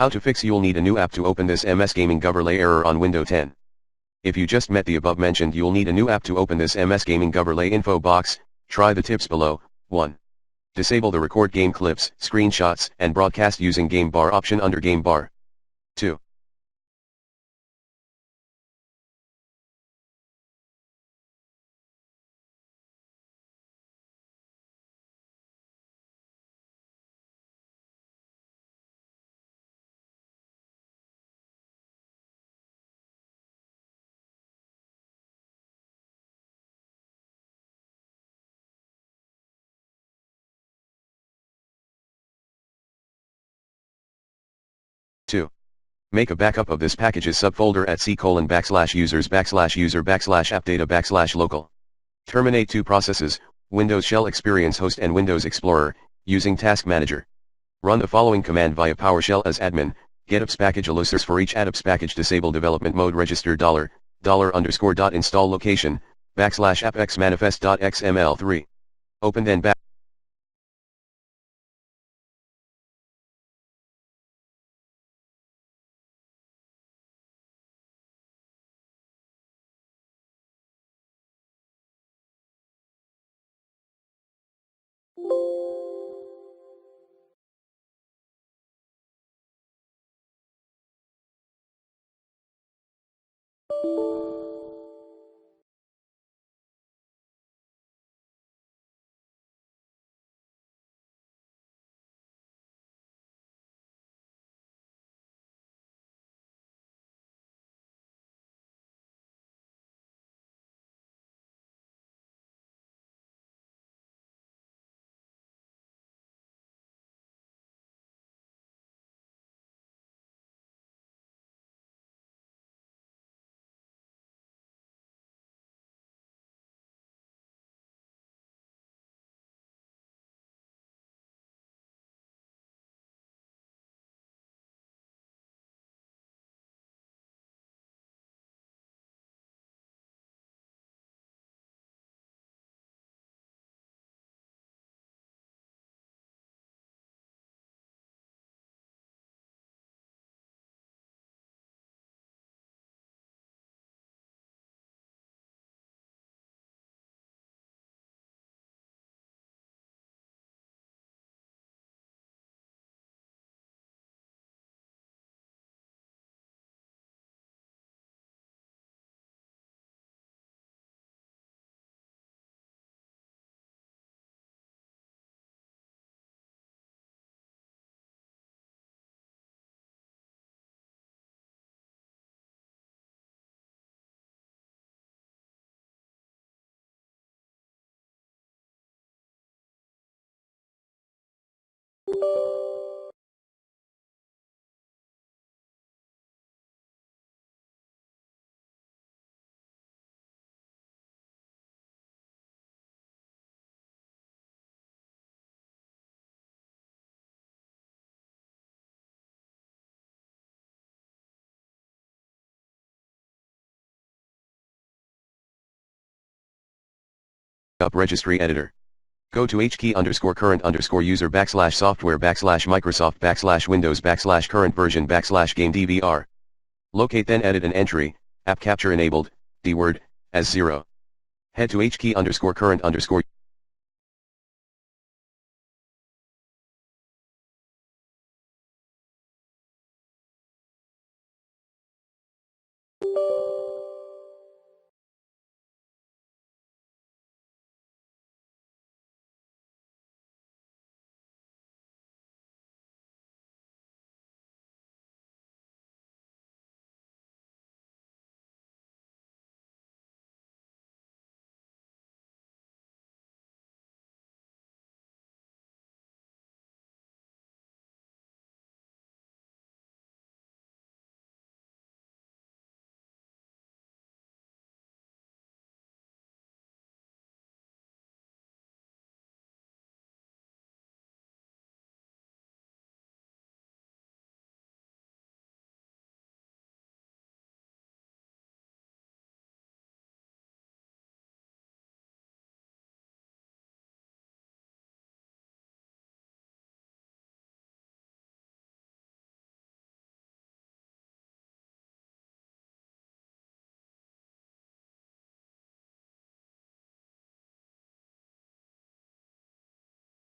How to fix? You'll need a new app to open this ms-gamingoverlay error on Windows 10. If you just met the above mentioned, you'll need a new app to open this ms-gamingoverlay info box. Try the tips below. 1. Disable the record game clips, screenshots, and broadcast using game bar option under game bar. 2. Make a backup of this package's subfolder at c:\users/user/app-data/local. Terminate two processes, Windows Shell Experience Host and Windows Explorer, using Task Manager. Run the following command via PowerShell as admin: get apps package alusers for each apps package, disable development mode, register $_install location, \appx manifest.xml3. Open then back. Up registry editor. Go to hkey_current_user /software/Microsoft/Windows/current version/game-dvr. Locate then edit an entry, app capture enabled, dword, as 0. Head to hkey_current_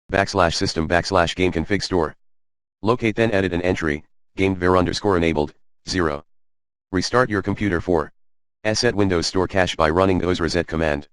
/system/game config store. Locate then edit an entry, gamed_var_enabled, 0. Restart your computer for set Windows Store cache by running ms reset command.